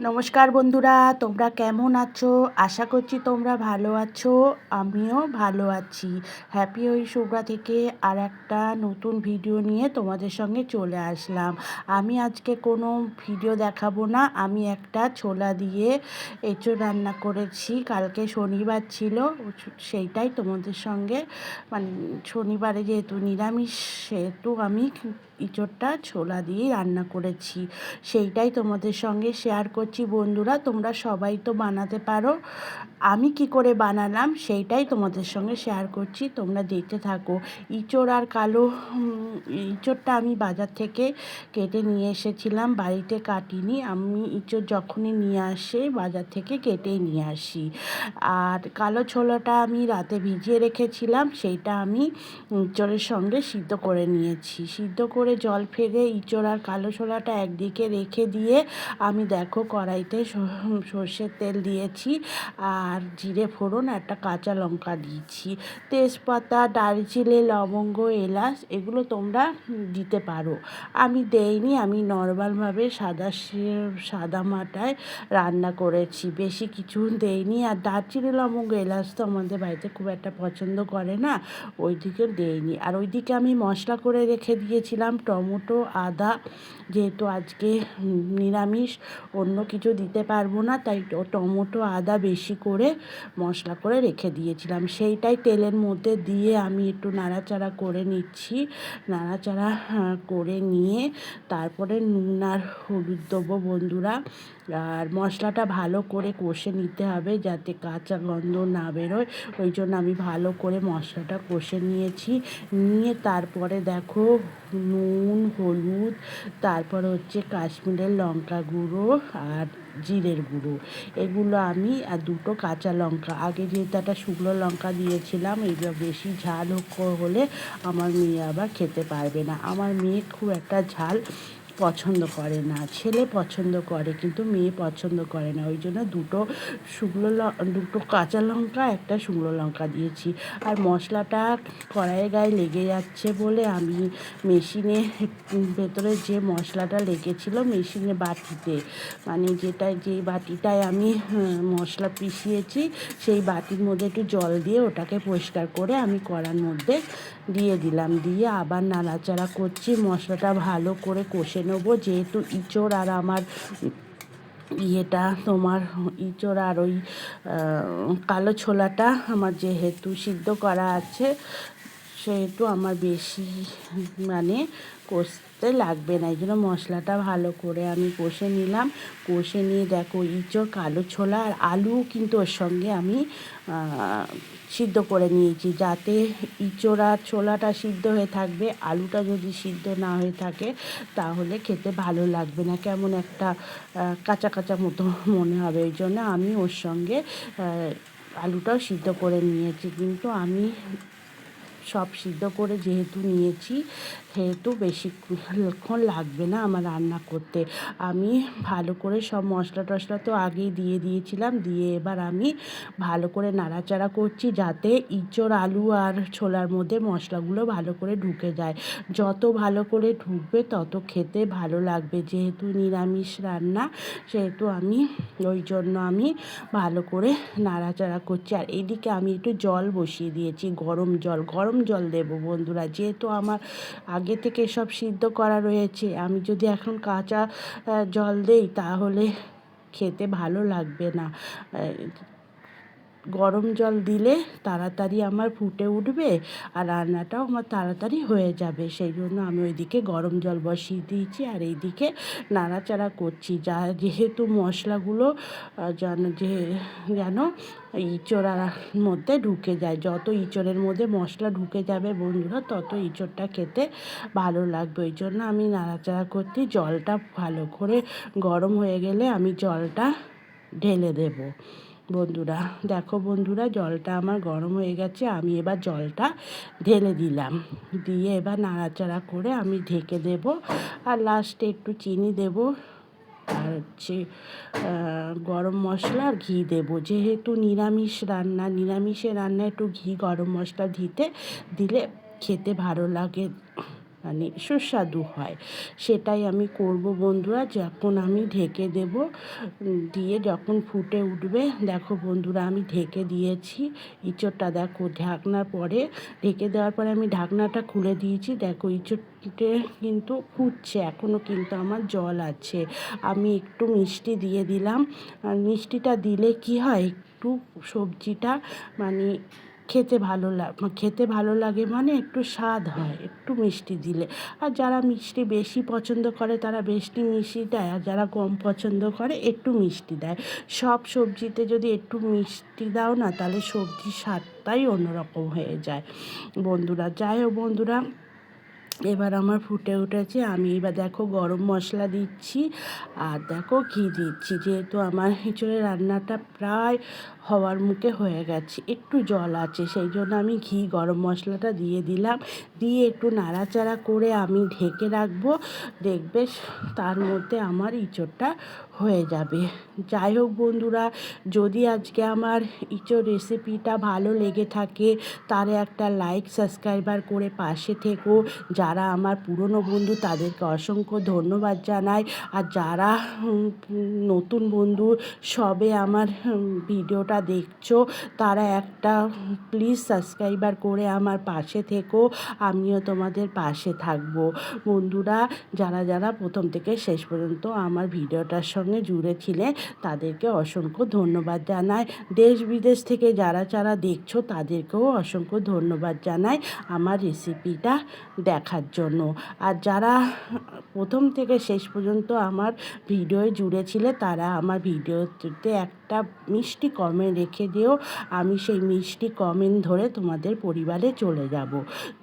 নমস্কার বন্ধুরা, তোমরা কেমন আছো? আশা করছি তোমরা ভালো আছো। আমিও ভালো আছি। হ্যাপি ওই শুভ্রা থেকে আর একটা নতুন ভিডিও নিয়ে তোমাদের সঙ্গে চলে আসলাম। আমি আজকে কোনো ভিডিও দেখাবো না। আমি একটা ছোলা দিয়ে এঁচোড় রান্না করেছি। কালকে শনিবার ছিল, সেইটাই তোমাদের সঙ্গে মানে শনিবারে যেহেতু নিরামিষ, সেহেতু আমি এঁচোড়টা ছোলা দিয়েই রান্না করেছি। সেইটাই তোমাদের সঙ্গে শেয়ার করছি বন্ধুরা। তোমরা সবাই তো বানাতে পারো, আমি কি করে বানালাম সেইটাই তোমাদের সঙ্গে শেয়ার করছি, তোমরা দেখতে থাকো। ইঁচড় আর কালো ইঁচড়টা আমি বাজার থেকে কেটে নিয়ে এসেছিলাম, বাড়িতে কাটিনি। আমি ইঁচড় যখনই নিয়ে আসে বাজার থেকে কেটেই নিয়ে আসি। আর কালো ছোলাটা আমি রাতে ভিজিয়ে রেখেছিলাম, সেইটা আমি ইঁচড়ের সঙ্গে সিদ্ধ করে নিয়েছি। সিদ্ধ করে জল ফেলে ইঁচড় আর কালো ছোলাটা একদিকে রেখে দিয়ে আমি দেখো কড়াইতে সর্ষের তেল দিয়েছি আর জিরে ফোড়ন, একটা কাঁচা লঙ্কা দিয়েছি। তেজপাতা, দারচিনি, লবঙ্গ, এলাচ এগুলো তোমরা দিতে পারো। আমি দেইনি, আমি নর্মালভাবে সাদা মাটায় রান্না করেছি, বেশি কিছু দেইনি। আর দারচিনি, লবঙ্গ, এলাচ তো আমাদের বাড়িতে খুব একটা পছন্দ করে না, ওইদিকে দেইনি। আর ওইদিকে আমি মশলা করে রেখে দিয়েছিলাম টমেটো, আদা, যেহেতু আজকে নিরামিষ, অন্য কিছু দিতে পারবো না, তাই টমেটো আদা বেশি করে মশলা করে রেখে দিয়েছিলাম। সেইটাই তেলের মধ্যে দিয়ে আমি একটু নাড়াচাড়া করে নিচ্ছি। নাড়াচাড়া করে নিয়ে তারপরে নুন আর হলুদ দেবো বন্ধুরা। আর মশলাটা ভালো করে কষে নিতে হবে যাতে কাঁচা গন্ধ না বেরোয়, ওই জন্য আমি ভালো করে মশলাটা কষে নিয়েছি। নিয়ে তারপরে দেখো নুন, হলুদ, তারপর হচ্ছে কাশ্মীরের লঙ্কা গুঁড়ো আর জিরের গুঁড়ো, এগুলো আমি আর দুটো কাঁচা লঙ্কা, আগে যেহেতু একটা শুকনো লঙ্কা দিয়েছিলাম, এগুলো বেশি ঝাল হলে আমার মেয়ে আবার খেতে পারবে না। আমার মেয়ে খুব একটা ঝাল পছন্দ করে না, ছেলে পছন্দ করে কিন্তু মেয়ে পছন্দ করে না, ওই জন্য দুটো কাঁচা লঙ্কা, একটা শুকনো লঙ্কা দিয়েছি। আর মশলাটা কড়াইয়ের গায়ে লেগে যাচ্ছে বলে আমি মেশিনে ভেতরে যে মশলাটা লেগেছিলো মেশিনে বাটিতে, মানে যেই বাটিটায় আমি মশলা পিষিয়েছি, সেই বাটির মধ্যে একটু জল দিয়ে ওটাকে পরিষ্কার করে আমি কড়ার মধ্যে দিয়ে দিলাম। দিয়ে আবার নাড়াচাড়া করছি, মশলাটা ভালো করে কষে নেবো। যেহেতু ইঁচড় আর আমার তোমার ইঁচড় আর ওই কালো ছোলাটা আমার যেহেতু সিদ্ধ করা আছে, সেহেতু আমার বেশি মানে কষতে লাগবে না, এই জন্য মশলাটা ভালো করে আমি কষে নিলাম। কষে নিয়ে দেখো ইঁচড়, কালো ছোলা আর আলু কিন্তু ওর সঙ্গে আমি সিদ্ধ করে নিয়েছি, যাতে ইঁচড় আর ছোলাটা সিদ্ধ হয়ে থাকবে। আলুটা যদি সিদ্ধ না হয়ে থাকে তাহলে খেতে ভালো লাগবে না, কেমন একটা কাঁচা কাঁচা মতো মনে হবে। ওই জন্য আমি ওর সঙ্গে আলুটাও সিদ্ধ করে নিয়েছি, কিন্তু আমি সব সিদ্ধ করে যেহেতু নিয়েছি, সেহেতু বেশিক্ষণ লাগবে না আমার রান্না করতে। আমি ভালো করে সব মশলা টশলা তো আগেই দিয়ে দিয়েছিলাম, দিয়ে এবার আমি ভালো করে নাড়াচাড়া করছি যাতে ইঁচড়, আলু আর ছোলার মধ্যে মশলাগুলো ভালো করে ঢুকে যায়। যত ভালো করে ঢুকবে তত খেতে ভালো লাগবে, যেহেতু নিরামিষ রান্না, সেহেতু ওই জন্য আমি ভালো করে নাড়াচাড়া করছি। আর এদিকে আমি একটু জল বসিয়ে দিয়েছি, গরম জল দেবো বন্ধুরা, যেহেতু আমার আগে থেকে সব সিদ্ধ করা রয়েছে। আমি যদি এখন কাঁচা জল দেই তাহলে খেতে ভালো লাগবে না। গরম জল দিলে তাড়াতাড়ি আমার ফুটে উঠবে আর রান্নাটাও আমার তাড়াতাড়ি হয়ে যাবে, সেই জন্য আমি ওইদিকে গরম জল বসিয়ে দিয়েছি আর এইদিকে নাড়াচাড়া করছি, যেহেতু মশলাগুলো যেন ইঁচড়ার মধ্যে ঢুকে যায়। যত ইঁচড়ের মধ্যে মশলা ঢুকে যাবে বন্ধুরা, তত ইঁচড়টা খেতে ভালো লাগবে। ওই জন্য আমি নাড়াচাড়া করছি। জলটা ভালো করে গরম হয়ে গেলে আমি জলটা ঢেলে দেবো বন্ধুরা। দেখো বন্ধুরা, জলটা আমার গরম হয়ে গেছে, আমি এবার জলটা ঢেলে দিলাম। দিয়ে এবার নাড়াচাড়া করে আমি ঢেকে দেব। আর লাস্টে একটু চিনি দেব আর হচ্ছে গরম মশলা আর ঘি দেবো, যেহেতু নিরামিষের রান্না একটু ঘি, গরম মশলা দিলে খেতে ভালো লাগে। মানে সুস্বাদু হয়। সেটাই আমি করব বন্ধুরা। যখন আমি ঢেকে দেব, দিয়ে যখন ফুটে উঠবে, দেখো বন্ধুরা আমি ঢেকে দিয়েছি ইঁচড়টা। দেখো ঢাকনার পরে, ঢেকে দেওয়ার পরে আমি ঢাকনাটা খুলে দিয়েছি। দেখো ইঁচড়টে কিন্তু ফুটছে, এখনও কিন্তু আমার জল আছে। আমি একটু মিষ্টি দিয়ে দিলাম। আর মিষ্টিটা দিলে কি হয়, একটু সবজিটা মানে খেতে ভালো লাগে, মানে একটু স্বাদ হয় একটু মিষ্টি দিলে। আর যারা মিষ্টি বেশি পছন্দ করে তারা বেশি মিষ্টি দেয়, আর যারা কম পছন্দ করে একটু মিষ্টি দেয়। সব সবজিতে যদি একটু মিষ্টি দাও না, তাহলে সবজির স্বাদটাই অন্যরকম হয়ে যায় বন্ধুরা। যাই হোক বন্ধুরা, এবার আমার ফুটে উঠেছে। আমি এবার দেখো গরম মশলা দিচ্ছি, আর দেখো ঘি দিচ্ছি। যেহেতু আমার এঁচোড়ের রান্নাটা প্রায় হওয়ার মুখে হয়ে গেছে, একটু জল আছে, সেই জন্য আমি গরম মশলাটা দিয়ে দিলাম। দিয়ে একটু নাড়াচাড়া করে আমি ঢেকে রাখবো। দেখবে তার মধ্যে আমার এঁচোড়টা হয়ে যাবে। যাই হোক বন্ধুরা, যদি আজকে আমার এঁচোড় রেসিপিটা ভালো লেগে থাকে, তারে একটা লাইক সাবস্ক্রাইবার করে পাশে থেকো। যারা আমার পুরনো বন্ধু তাদেরকে অসংখ্য ধন্যবাদ জানাই। আর যারা নতুন বন্ধু সবে আমার ভিডিওটা দেখছো, তারা একটা প্লিজ সাবস্ক্রাইবার করে আমার পাশে থেকো। আমিও তোমাদের পাশে থাকবো বন্ধুরা। যারা যারা প্রথম থেকে শেষ পর্যন্ত আমার ভিডিওটার সঙ্গে জুড়ে ছিলে, তাদেরকে অসংখ্য ধন্যবাদ জানাই। দেশ বিদেশ থেকে যারা যারা দেখছো, তাদেরকেও অসংখ্য ধন্যবাদ জানাই আমার রেসিপিটা দেখার জন্য। আর যারা প্রথম থেকে শেষ পর্যন্ত আমার ভিডিওয় জুড়ে ছিলে, তারা আমার ভিডিওতে একটা মিষ্টি কমেন্ট রেখে দিও। আমি সেই মিষ্টি কমেন্ট ধরে তোমাদের পরিবারে চলে যাব।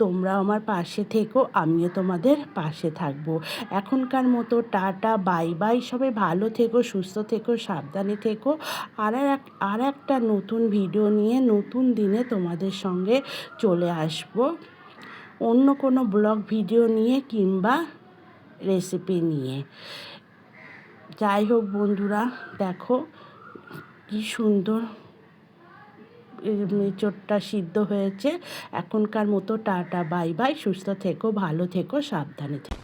তোমরা আমার পাশে থেকো, আমিও তোমাদের পাশে থাকবো। এখনকার মতো টাটা, বাই বাই। সবাই ভালো থেকো, সুস্থ থেকো, সাবধানে থেকো। আর একটা নতুন ভিডিও নিয়ে নতুন দিনে তোমাদের সঙ্গে চলে আসবো, অন্য কোনো ব্লগ ভিডিও নিয়ে কিংবা রেসিপি নিয়ে। যাই হোক বন্ধুরা, দেখো কি সুন্দর এঁচোড়টা সিদ্ধ হয়েছে। এখনকার মতো টাটা, বাই বাই। সুস্থ থেকো, ভালো থেকো, সাবধানে থেকো।